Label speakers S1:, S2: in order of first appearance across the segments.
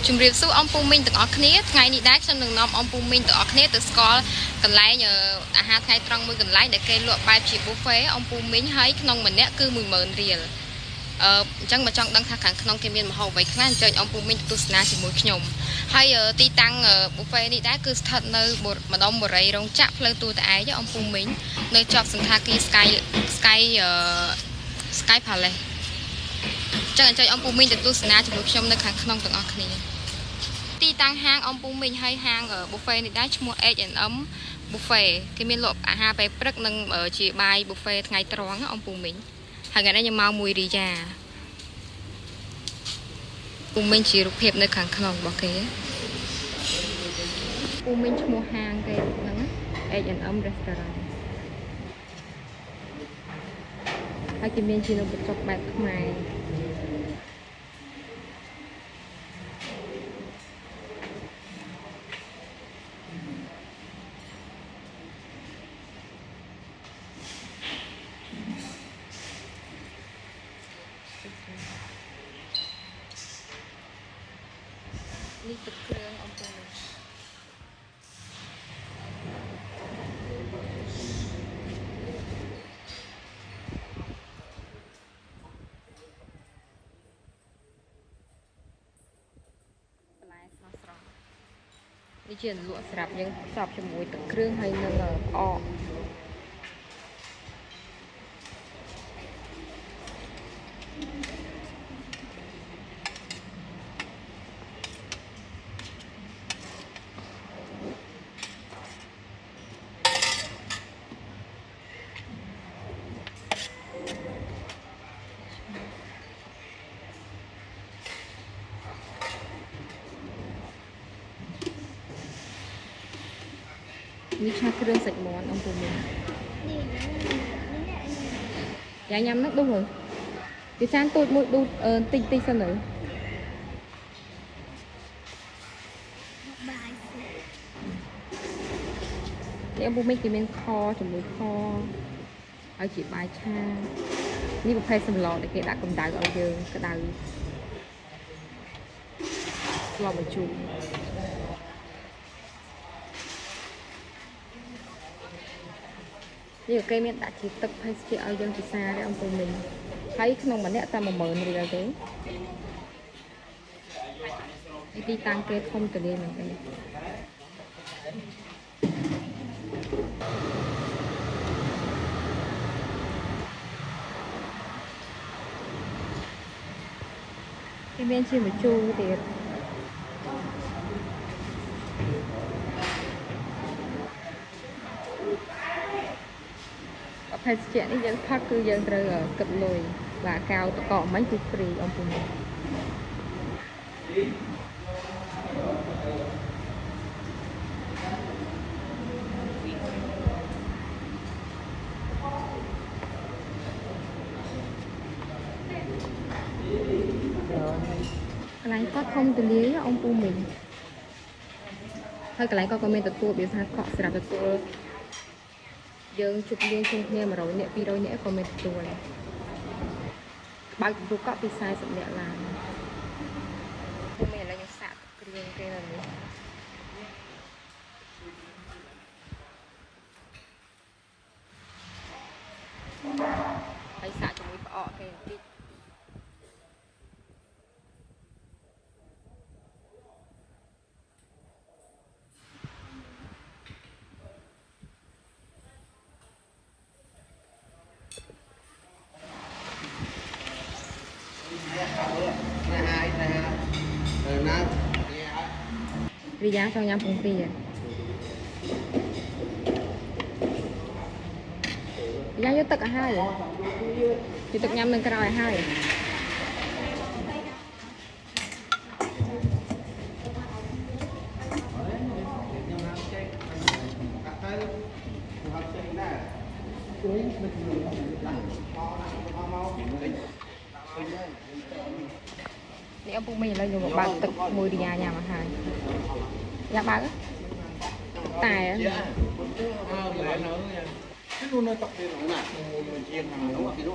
S1: ជំរាបសួរអង្គពូមីងទាំងអស់គ្នាថ្ងៃនេះដែរខ្ញុំនឹងនាំអង្គពូមីងទាំងអស់គ្នាទៅស្គាល់កន្លែងអាហារថ្ងៃត្រង់មួយកន្លែងដែលគេលក់បែបជា buffet អង្គពូមីងហើយក្នុងម្នាក់គឺ10000រៀលអញ្ចឹងមកចង់ដឹងថាខាងក្នុងគេមានម្ហូបអ្វីខ្លះអញ្ជើញអង្គពូមីងទៅទស្សនាជាមួយខ្ញុំហើយទីតាំង buffet នេះដែរគឺស្ថិតនៅម្ដុំបូរីរោងចក្រផ្លូវទូតឯកអង្គពូមីងនៅជាប់សន្តាគារ Sky Palace ចឹងអញ្ជើញអង្គពូមីងទៅទស្សនាជាមួយខ្ញុំនៅខាងក្នុងទាំងអស់គ្នាទីតាំងហាងអង្គពូមីងហើយហាង buffet នេះដែរឈ្មោះ H&M buffet គេមានលក់អាហារពេលព្រឹកនិងជាបាយ buffet ថ្ងៃត្រង់អង្គពូមីងហើយថ្ងៃនេះខ្ញុំមកមួយរីយ៉ាពូមីងជារូបភាពនៅខាងក្នុងរបស់គេពូមីងឈ្មោះហាងគេហ្នឹង H&M restaurant ហើយគេមានជានំបញ្ចុកបែបខ្មែរនេះទឹកគ្រឿងអំពូមីងនេះជាលក់ស្រាប់យើងផ្សំជាមួយទឹកគ្រឿងហើយនឹងផ្អកនេះឆាគ្រឿងសាច់មាន់អង្គពូមីងយ៉ាញ៉ាំហ្នឹងដុះមើលគេចានទូចមួយដុះតិចសិនទៅនេះអង្គពូមីងគេមានខជាមួយខហើយជាបាយឆានេះប្រភេទសម្លដែលគេដាក់កម្ដៅឲ្យយើងក្ដៅស្លបញ្ជូរនេះគេមានដាក់ជាទឹកភេសជ្ជៈឲ្យយើងពិសាដែរអង្គពូមីងហើយក្នុងម្នាក់តែ10000រៀលទេទីតាំងគេធំទូលាយមែនទេគេមានជាម្ជូរទៀតភេសជ្ជៈនេះយើងផឹកគឺយើងត្រូវគិតលុយបាទកៅតកកមិញគឺហ្វ្រីអង្គពូមីងកន្លែងគាត់ធំទូលាយអង្គពូមីងហើយកន្លែងគាត់ក៏មានទទួលវាថាកក់សម្រាប់ទទួលយើងជប់លៀងជុំគ្នា100នាក់200នាក់ក៏មានទទួលបើកទូកក់ពី40នាក់ឡើងខ្ញុំមានឥឡូវខ្ញុំសាកគ្រឿងគេនៅនេះហើយសាកជាមួយផ្អកគេបន្តិចរីយ៉ាចង់ញ៉ាំពងទារីយ៉ាយកទឹកឲ្យហើយយកទឹកញ៉ាំនឹងក្រោយឲ្យហើយនេះអង្គពូមីងឥឡូវយកមកបើកទឹកមួយរីយ៉ាញ៉ាំឲ្យហើយយ៉ាបើកតែ
S2: Cái luôn nó tập đi nó nè, mình chiên hàng nó thì nó.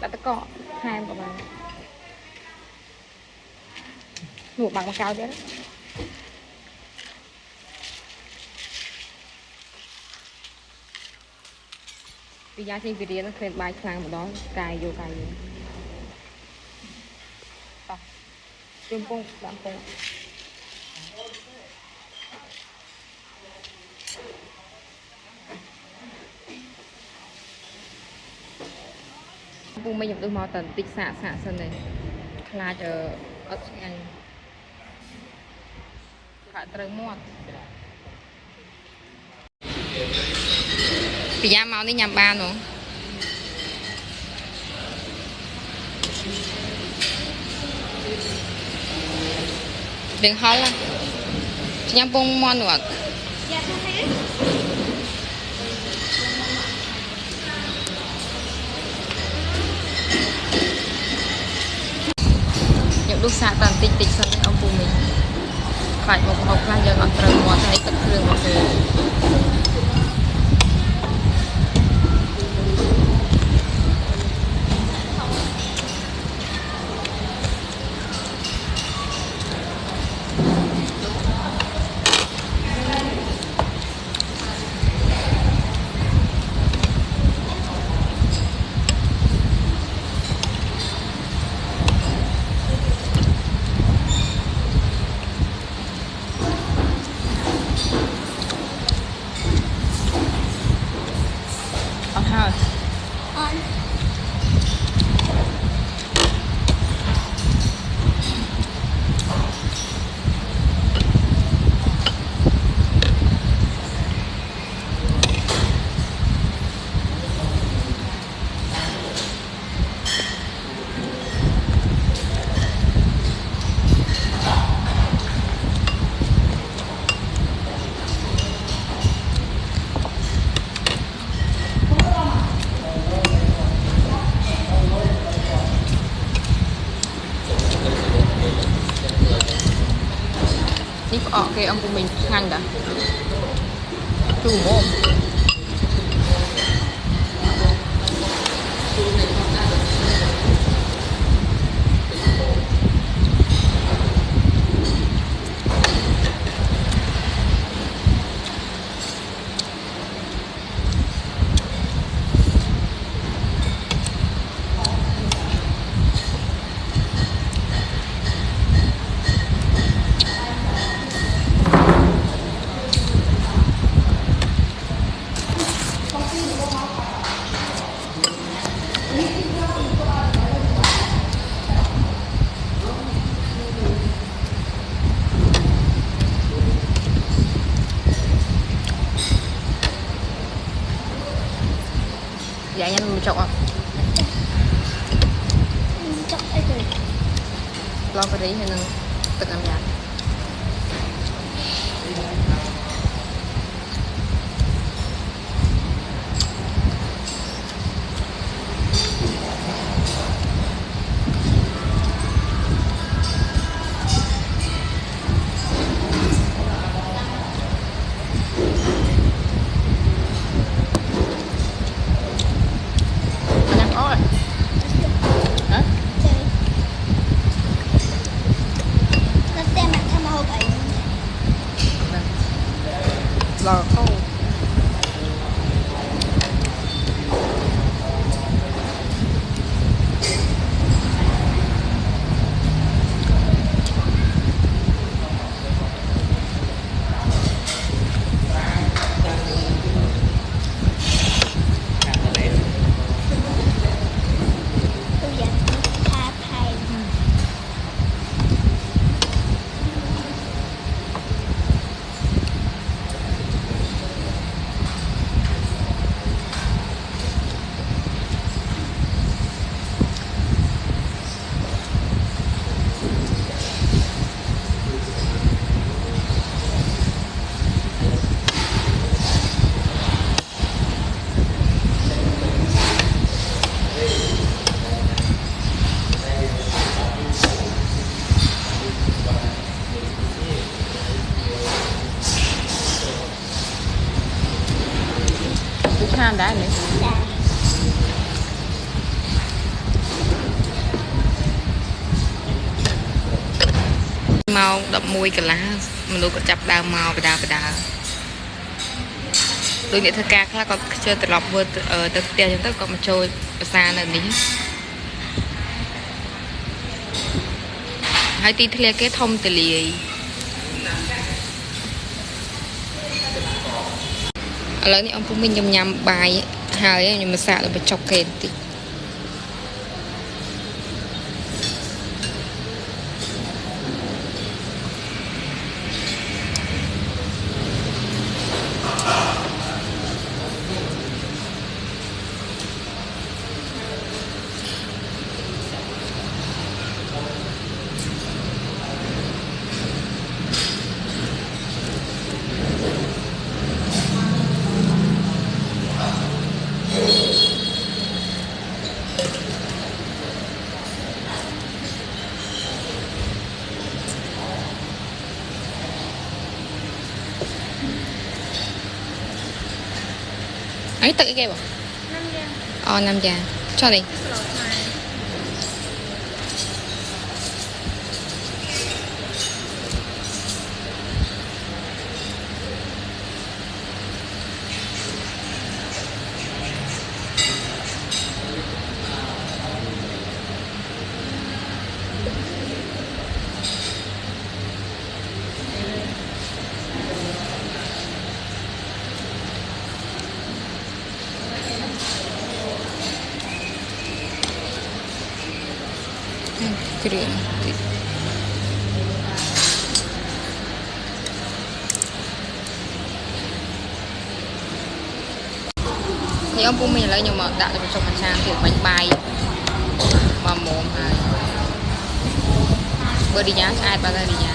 S1: đặt tao cọ hai em của bạn ngủ bằng một cao chứ vì giá trên video nó khen bài sang một đó cài vô Trương Pung làm Pung Pung mình dùng từ màu tần tích xạ sân này là chờ ớt ngay cả trơn muộn vì giá màu đi nhằm ba nữa đừng hói là nhằm bông ngon nữa những lúc xạ tàn tích sân với ông Pung mình phải một hộp là giờ ngọn trời mùa thấy tập trường một ngườiนี่ออกcái ông của mình ngăn đã chủ mồm dạ nhanh mình chọc không
S3: chọc ấy rồi
S1: lo cái đấy hay là tự làm dạ
S3: nó tem
S1: mau đập mùi cả lá mình luôn có chập đào màu đào đôi nghĩa thơ ca khác có chơi từ lọc vượt ở từ tiền chúng ta có một trôi xa là nín hai tí thề cái thông từ lì lớn thì ông Phú Minh nhầm bài hai nhưng mà xạ là bị chọc kèn tí ấy tự cái bảo 5 già cho đi keren thì ông Phú Minh lấy nhưng mà đã được trong mặt trang thì bánh bay mà mồm hai bữa đi nhá ai bao giờ đi nhá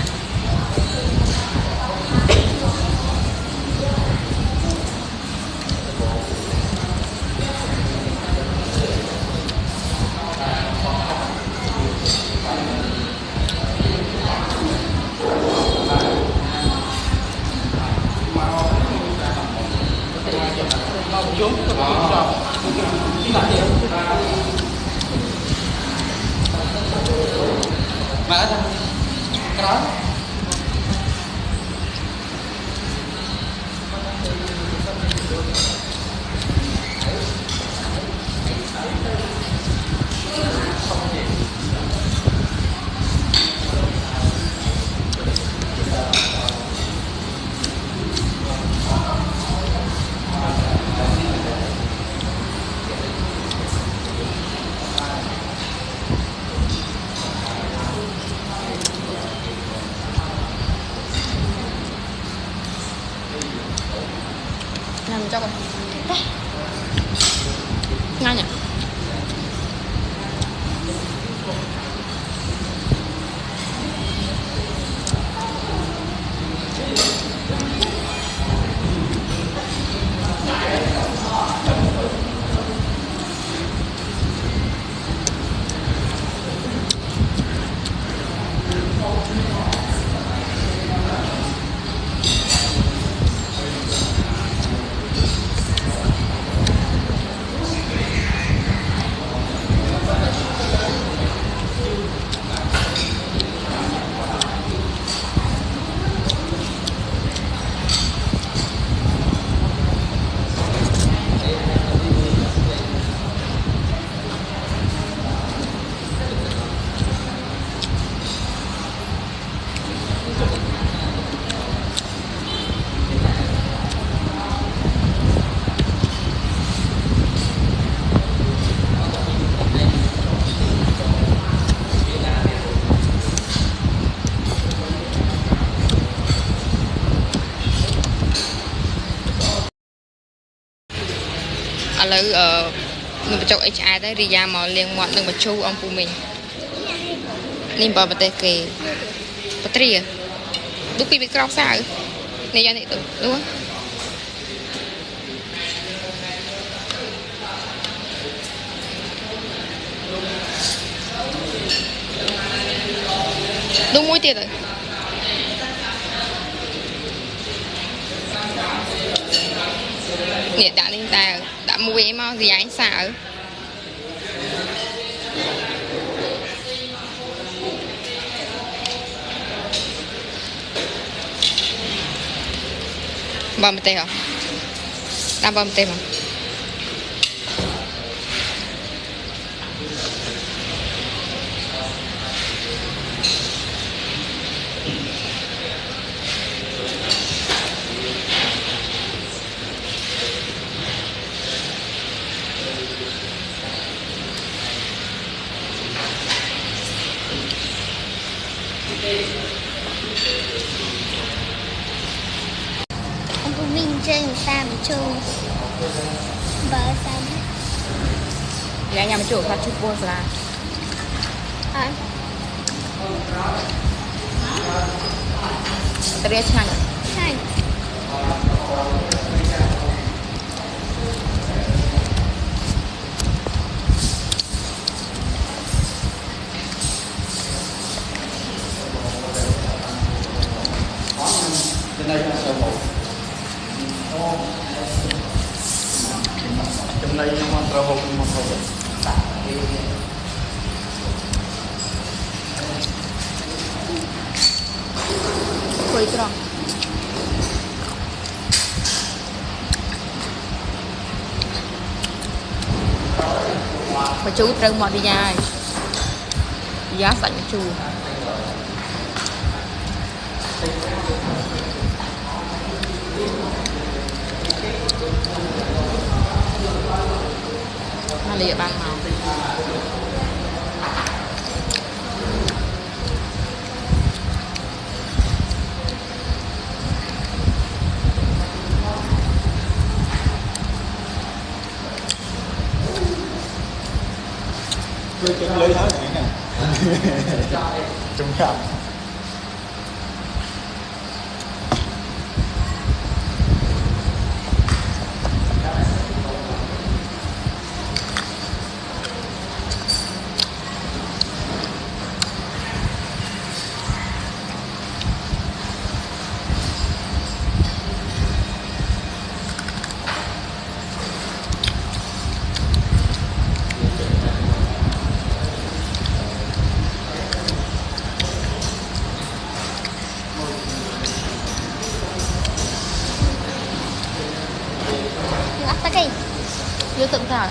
S1: làm cho con ngon nhỉ lấy mình chọc HI đấy đi ra mà liền ngoặt đừng mà chu ông Phú Minh nên bảo bật kề bật trì lúc bị crop sao này ra này tự đúng không đúng mũi tiền rồi nè đã lên ta đã mua em mau gì anh sợ bom tê hả tam bom tê mà
S3: ông Minh trên xa một chu bờ xanh
S1: nhà nhà mình chủ phát chụp buồn là
S3: à
S1: cái đấy chăng
S3: xanh
S2: Trên đây là sơ bộ. Trong đây nó sơ bộ một hồ.
S1: quay tròn mà chú trơn mọt đi nha giá sẵn chú mà lìa ban màu
S2: Tôi chấm lấy hết nè. Trùng hợp.
S3: cái
S1: vô tượng sao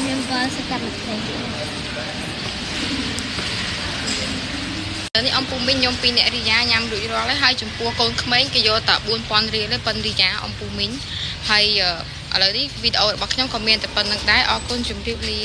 S3: nhưng con sẽ cầm thầy
S1: នេះអំពូមីងខ្ញុំពីអ្នករីយ៉ាញ៉ាំរួចរាល់ហើយហើយចំពោះកូនក្មេងគេយកតែ 4000 រៀលទេប៉ុនរីយ៉ាអំពូមីងហើយឥឡូវនេះវីដេអូរបស់ខ្ញុំក៏មានតែប៉ុណ្្នឹងដែរអរគុណជម្រាបលា